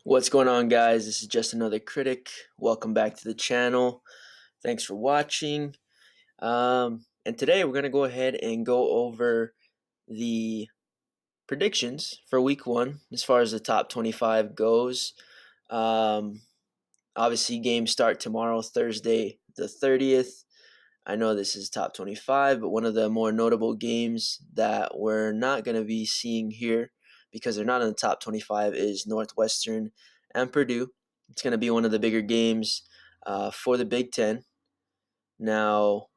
What's going on, guys? This is just another critic. Welcome back to the channel. Thanks for watching. And today we're going to go ahead and go over the predictions for week one as far as the top 25 goes. Um, Obviously, games start tomorrow, Thursday the 30th. I know this is top 25, but one of the more notable games that we're not going to be seeing here because they're not in the top 25 is Northwestern and Purdue. It's going to be one of the bigger games for the Big Ten. Now,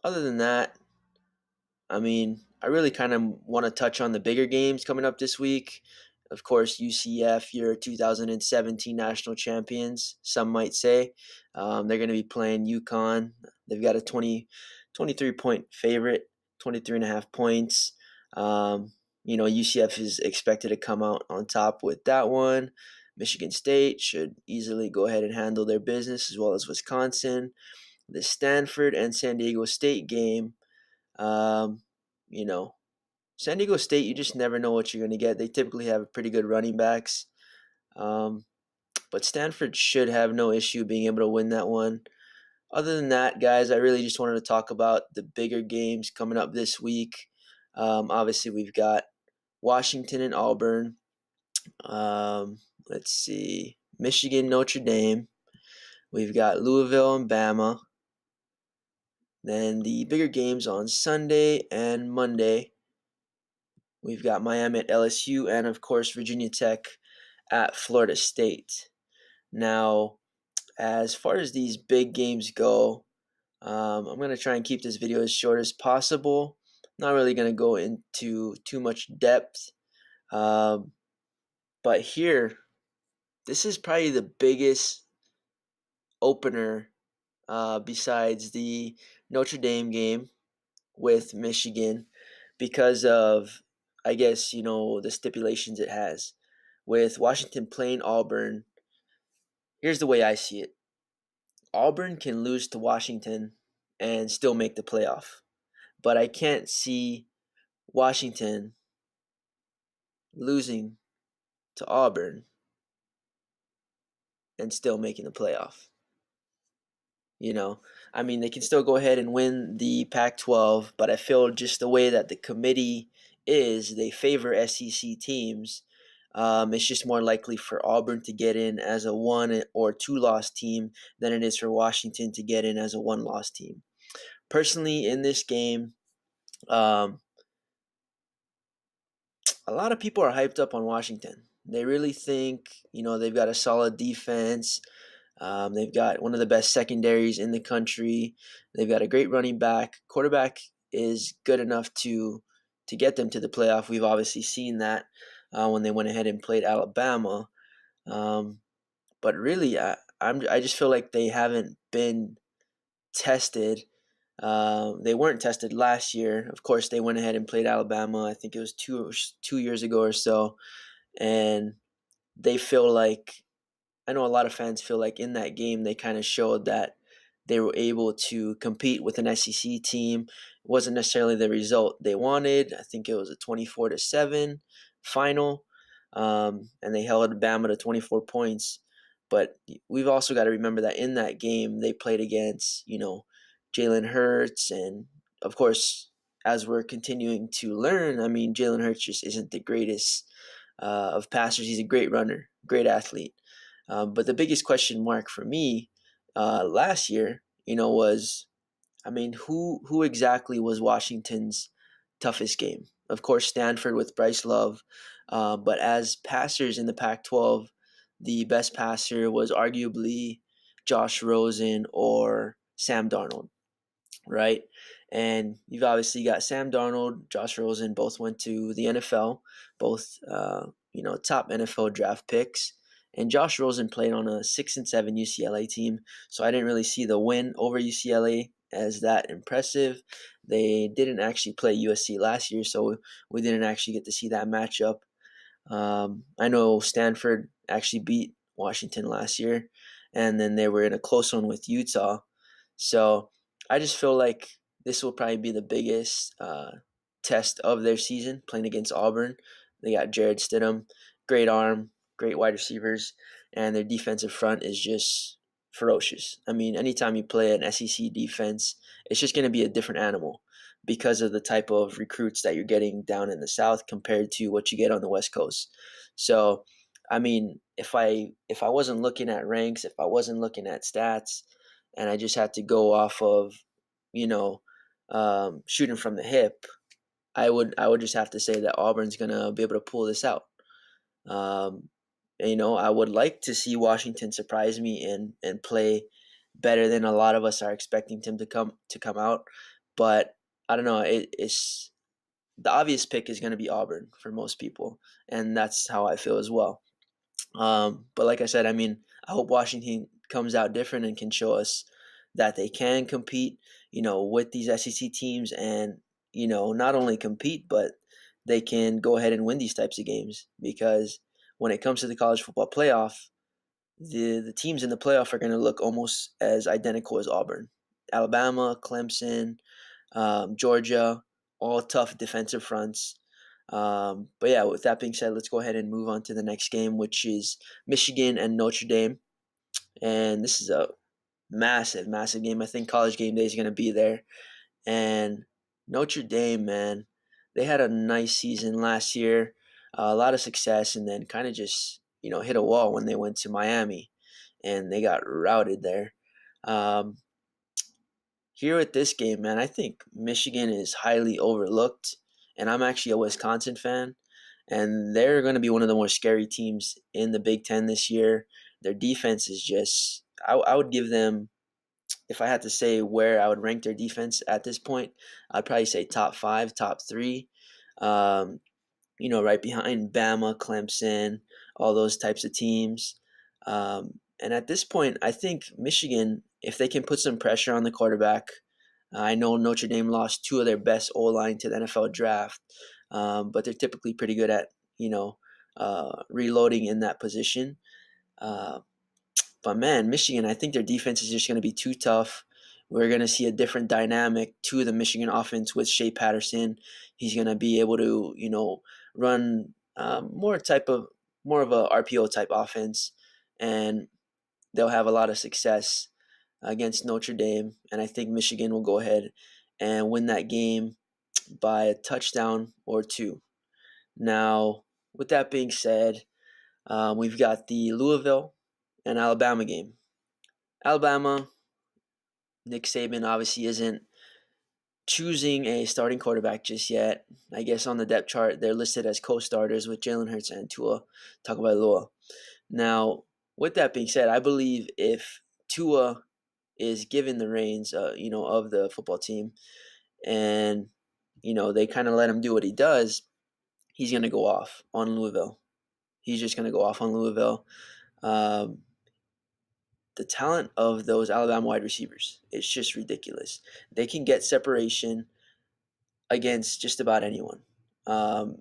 other than that, I really kind of want to touch on the bigger games coming up this week. Of course, UCF, your 2017 national champions, some might say. They're going to be playing UConn. They've got a 23-point favorite, 23 and a half points. UCF is expected to come out on top with that one. Michigan State should easily go ahead and handle their business, as well as Wisconsin. The Stanford and San Diego State game, um, you know, San Diego State, you just never know what you're going to get. They typically have pretty good running backs. Um, but Stanford should have no issue being able to win that one. Other than that, guys, I really just wanted to talk about the bigger games coming up this week. Obviously, we've got Washington and Auburn. Let's see. Michigan, Notre Dame. We've got Louisville and Bama. Then the bigger games on Sunday and Monday. We've got Miami at LSU and, of course, Virginia Tech at Florida State. Now, as far as these big games go, I'm going to try and keep this video as short as possible. Not really going to go into too much depth. But here, this is probably the biggest opener besides the Notre Dame game with Michigan because of, I guess, the stipulations it has. With Washington playing Auburn, here's the way I see it. Auburn can lose to Washington and still make the playoff. But I can't see Washington losing to Auburn and still making the playoff. They can still go ahead and win the Pac-12, but I feel just the way that the committee is, they favor SEC teams. It's just more likely for Auburn to get in as a 1 or 2-loss team than it is for Washington to get in as a 1-loss team. Personally, in this game, a lot of people are hyped up on Washington. They really think, they've got a solid defense. They've got one of the best secondaries in the country. They've got a great running back. Quarterback is good enough to get them to the playoff. We've obviously seen that when they went ahead and played Alabama. But really, I just feel like they haven't been tested. They weren't tested last year. Of course, they went ahead and played Alabama. I think it was 2 years ago or so, and they feel like, I know a lot of fans feel like in that game they kind of showed that they were able to compete with an SEC team. It wasn't necessarily the result they wanted. I think it was a 24-7 final, and they held Bama to 24 points. But we've also got to remember that in that game they played against, Jalen Hurts, and of course, as we're continuing to learn, Jalen Hurts just isn't the greatest of passers. He's a great runner, great athlete. But the biggest question mark for me last year, was, who exactly was Washington's toughest game? Of course, Stanford with Bryce Love. But as passers in the Pac-12, the best passer was arguably Josh Rosen or Sam Darnold, right? And you've obviously got Sam Darnold, Josh Rosen, both went to the NFL, both top NFL draft picks. And Josh Rosen played on a 6-7 UCLA team, so I didn't really see the win over UCLA as that impressive. They didn't actually play USC last year, so we didn't actually get to see that matchup. I know Stanford actually beat Washington last year, and then they were in a close one with Utah. So I just feel like this will probably be the biggest test of their season, playing against Auburn. They got Jared Stidham, great arm, great wide receivers, and their defensive front is just ferocious. I mean, anytime you play an SEC defense, it's just going to be a different animal because of the type of recruits that you're getting down in the South compared to what you get on the West Coast. So, I mean, if I wasn't looking at ranks, if I wasn't looking at stats, and I just had to go off of, you know, shooting from the hip, I would just have to say that Auburn's gonna be able to pull this out. Um, and, I would like to see Washington surprise me and play better than a lot of us are expecting him to come out. But I don't know. It's the obvious pick is going to be Auburn for most people, and that's how I feel as well. But like I said, I mean, I hope Washington comes out different and can show us that they can compete, with these SEC teams, and not only compete, but they can go ahead and win these types of games. Because when it comes to the college football playoff, the teams in the playoff are going to look almost as identical as Auburn, Alabama, Clemson, Georgia, all tough defensive fronts. But yeah, with that being said, let's go ahead and move on to the next game, which is Michigan and Notre Dame. And this is a massive, massive game. I think College Game Day is going to be there. And Notre Dame, man, they had a nice season last year, a lot of success, and then kind of just, hit a wall when they went to Miami and they got routed there. Um, Here with this game, man, I think Michigan is highly overlooked, and I'm actually a Wisconsin fan, and they're going to be one of the more scary teams in the Big Ten this year. Their defense is just, I would give them, if I had to say where I would rank their defense at this point, I'd probably say top five, top three. Um, right behind Bama, Clemson, all those types of teams. And at this point, I think Michigan, if they can put some pressure on the quarterback, I know Notre Dame lost two of their best O line to the NFL draft, but they're typically pretty good at reloading in that position. Uh, but man, Michigan, I think their defense is just going to be too tough. We're going to see a different dynamic to the Michigan offense with Shea Patterson. He's going to be able to, run more of a RPO type offense, and they'll have a lot of success against Notre Dame. And I think Michigan will go ahead and win that game by a touchdown or two. Now, with that being said, we've got the Louisville and Alabama game. Alabama, Nick Saban obviously isn't choosing a starting quarterback just yet. I guess on the depth chart, they're listed as co-starters with Jalen Hurts and Tua Tagovailoa. Now, with that being said, I believe if Tua is given the reins, of the football team, and they kind of let him do what he does, he's going to go off on Louisville. He's just going to go off on Louisville. Um, the talent of those Alabama wide receivers is just ridiculous. They can get separation against just about anyone. Um,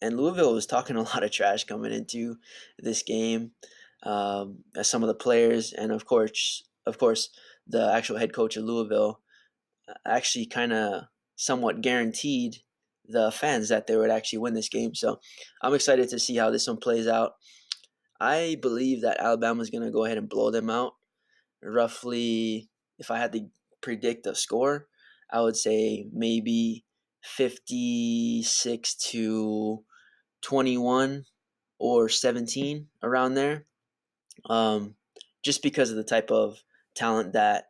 and Louisville was talking a lot of trash coming into this game. As some of the players, and of course, the actual head coach of Louisville actually kind of somewhat guaranteed the fans that they would actually win this game. So I'm excited to see how this one plays out. I believe that Alabama is going to go ahead and blow them out. Roughly, if I had to predict a score, I would say maybe 56 to 21 or 17, around there. Um, just because of the type of talent that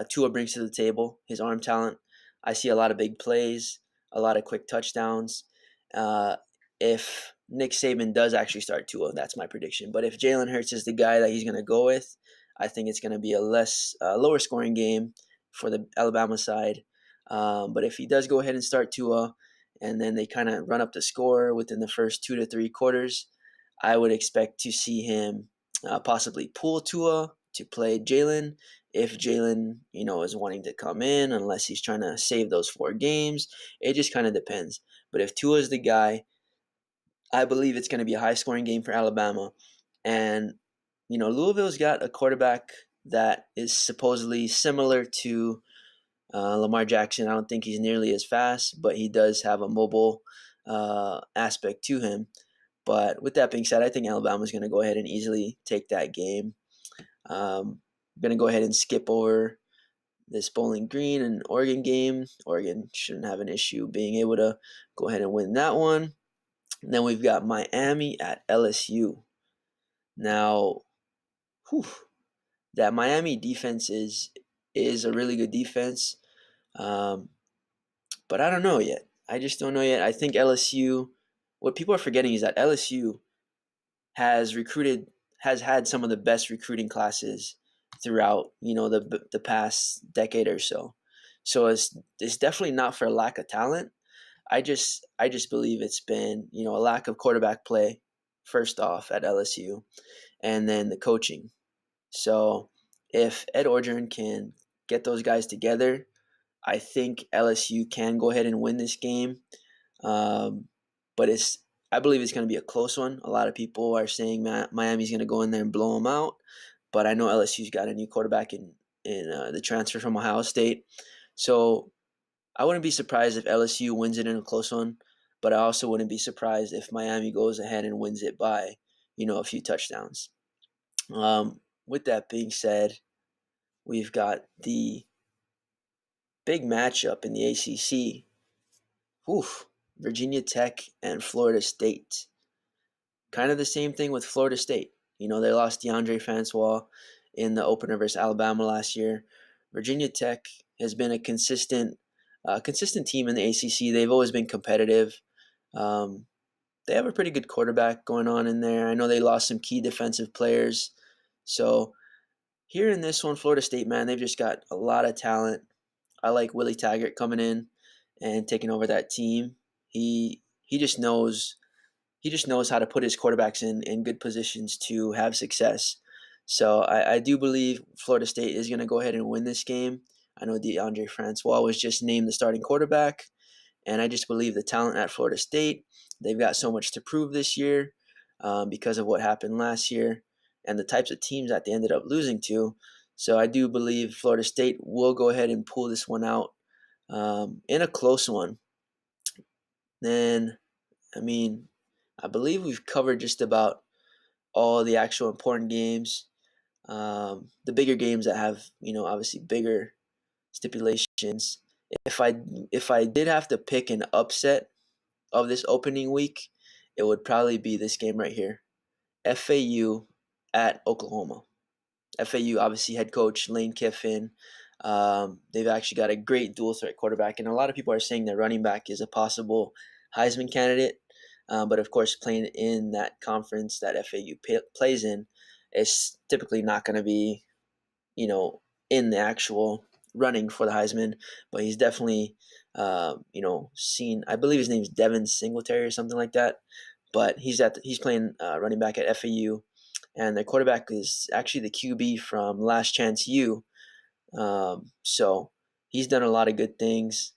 Tua brings to the table, his arm talent. I see a lot of big plays, a lot of quick touchdowns. Uh, if Nick Saban does actually start Tua, that's my prediction. But if Jalen Hurts is the guy that he's going to go with, I think it's going to be a lower scoring game for the Alabama side. But if he does go ahead and start Tua, and then they kind of run up the score within the first 2 to 3 quarters, I would expect to see him possibly pull Tua to play Jalen if Jalen, is wanting to come in, unless he's trying to save those 4 games. It just kind of depends. But if Tua is the guy, I believe it's going to be a high scoring game for Alabama. And, Louisville's got a quarterback that is supposedly similar to Lamar Jackson. I don't think he's nearly as fast, but he does have a mobile aspect to him. But with that being said, I think Alabama's going to go ahead and easily take that game. Going to go ahead and skip over this Bowling Green and Oregon game. Oregon shouldn't have an issue being able to go ahead and win that one. And then we've got Miami at LSU. Now, that Miami defense is a really good defense, but I don't know yet. I just don't know yet. I think LSU. What people are forgetting is that LSU has had some of the best recruiting classes throughout the past decade or so. So it's definitely not for lack of talent. I just believe it's been a lack of quarterback play first off at LSU, and then the coaching. So if Ed Orgeron can get those guys together, I think LSU can go ahead and win this game. But I believe it's going to be a close one. A lot of people are saying Miami's going to go in there and blow them out, but I know LSU's got a new quarterback in the transfer from Ohio State. So I wouldn't be surprised if LSU wins it in a close one, but I also wouldn't be surprised if Miami goes ahead and wins it by a few touchdowns. With that being said, we've got the big matchup in the ACC. Virginia Tech and Florida State. Kind of the same thing with Florida State. They lost DeAndre Francois in the opener versus Alabama last year. Virginia Tech has been a consistent team in the ACC. They've always been competitive. They have a pretty good quarterback going on in there. I know they lost some key defensive players. So here in this one, Florida State, man, they've just got a lot of talent. I like Willie Taggart coming in and taking over that team. He just knows how to put his quarterbacks in good positions to have success. So I do believe Florida State is going to go ahead and win this game. I know DeAndre Francois was just named the starting quarterback, and I just believe the talent at Florida State. They've got so much to prove this year because of what happened last year and the types of teams that they ended up losing to. So I do believe Florida State will go ahead and pull this one out in a close one. Then, I believe we've covered just about all the actual important games. The bigger games that have, obviously bigger stipulations. If I did have to pick an upset of this opening week, it would probably be this game right here. FAU at Oklahoma. FAU, obviously, head coach Lane Kiffin. They've actually got a great dual threat quarterback, and a lot of people are saying their running back is a possible Heisman candidate. But of course, playing in that conference that FAU plays in is typically not going to be, in the actual running for the Heisman. But he's definitely, seen. I believe his name's Devin Singletary or something like that. But he's playing running back at FAU, and their quarterback is actually the QB from Last Chance U. So he's done a lot of good things.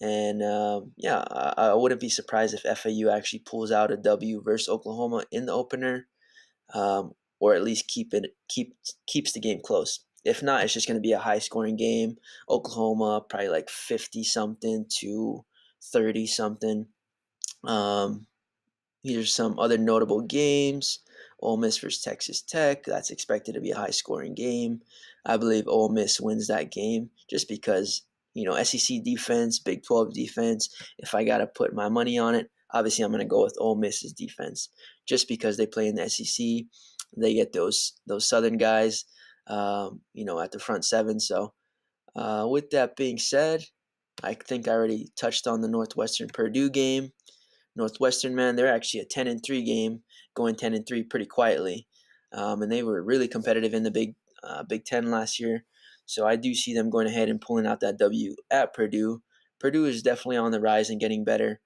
And I wouldn't be surprised if FAU actually pulls out a W versus Oklahoma in the opener, or at least keeps the game close. If not, it's just going to be a high scoring game. Oklahoma probably like 50 something to 30 something. Here's some other notable games. Ole Miss versus Texas Tech. That's expected to be a high scoring game. I believe Ole Miss wins that game just because, SEC defense, Big 12 defense. If I got to put my money on it, obviously I'm going to go with Ole Miss's defense just because they play in the SEC. They get those Southern guys, at the front seven. So with that being said, I think I already touched on the Northwestern Purdue game. Northwestern, man, they're actually a 10-3 game, going 10-3 pretty quietly, and they were really competitive in the Big Ten last year. So I do see them going ahead and pulling out that W at Purdue. Purdue is definitely on the rise and getting better,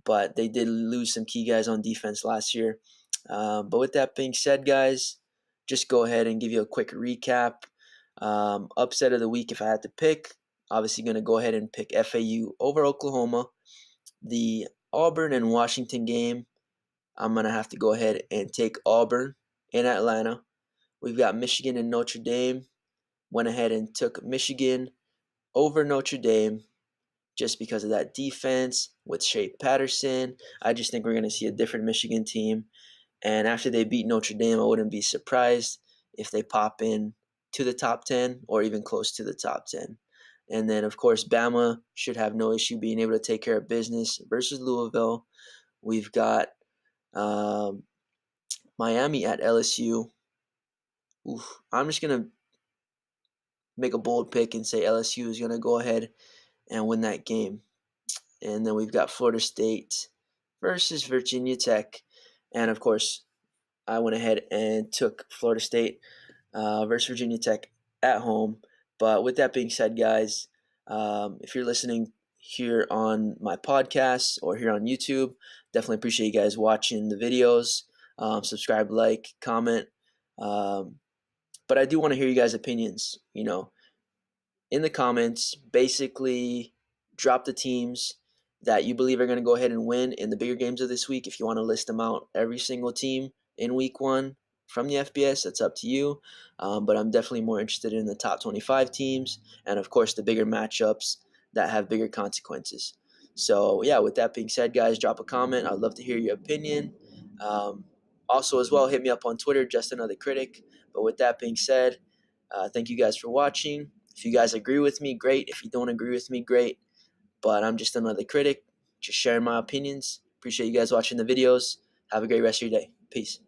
but they did lose some key guys on defense last year. But with that being said, guys, just go ahead and give you a quick recap. Upset of the week, if I had to pick, obviously going to go ahead and pick FAU over Oklahoma. The Auburn and Washington game, I'm going to have to go ahead and take Auburn in Atlanta. We've got Michigan and Notre Dame. Went ahead and took Michigan over Notre Dame just because of that defense with Shea Patterson. I just think we're going to see a different Michigan team. And after they beat Notre Dame, I wouldn't be surprised if they pop in to the top 10 or even close to the top 10. And then, of course, Bama should have no issue being able to take care of business versus Louisville. We've got um, Miami at LSU. Oof, I'm just going to make a bold pick and say LSU is going to go ahead and win that game. And then we've got Florida State versus Virginia Tech. And of course, I went ahead and took Florida State versus Virginia Tech at home. But with that being said, guys, if you're listening here on my podcast or here on YouTube, definitely appreciate you guys watching the videos. Subscribe, like, comment. But I do want to hear you guys' opinions. In the comments, basically drop the teams that you believe are going to go ahead and win in the bigger games of this week. If you want to list them out, every single team in week one from the FBS, that's up to you. But I'm definitely more interested in the top 25 teams and, of course, the bigger matchups that have bigger consequences. So, yeah, with that being said, guys, drop a comment. I'd love to hear your opinion. Also, as well, hit me up on Twitter, Just Another Critic. But with that being said, thank you guys for watching. If you guys agree with me, great. If you don't agree with me, great. But I'm just another critic, just sharing my opinions. Appreciate you guys watching the videos. Have a great rest of your day. Peace.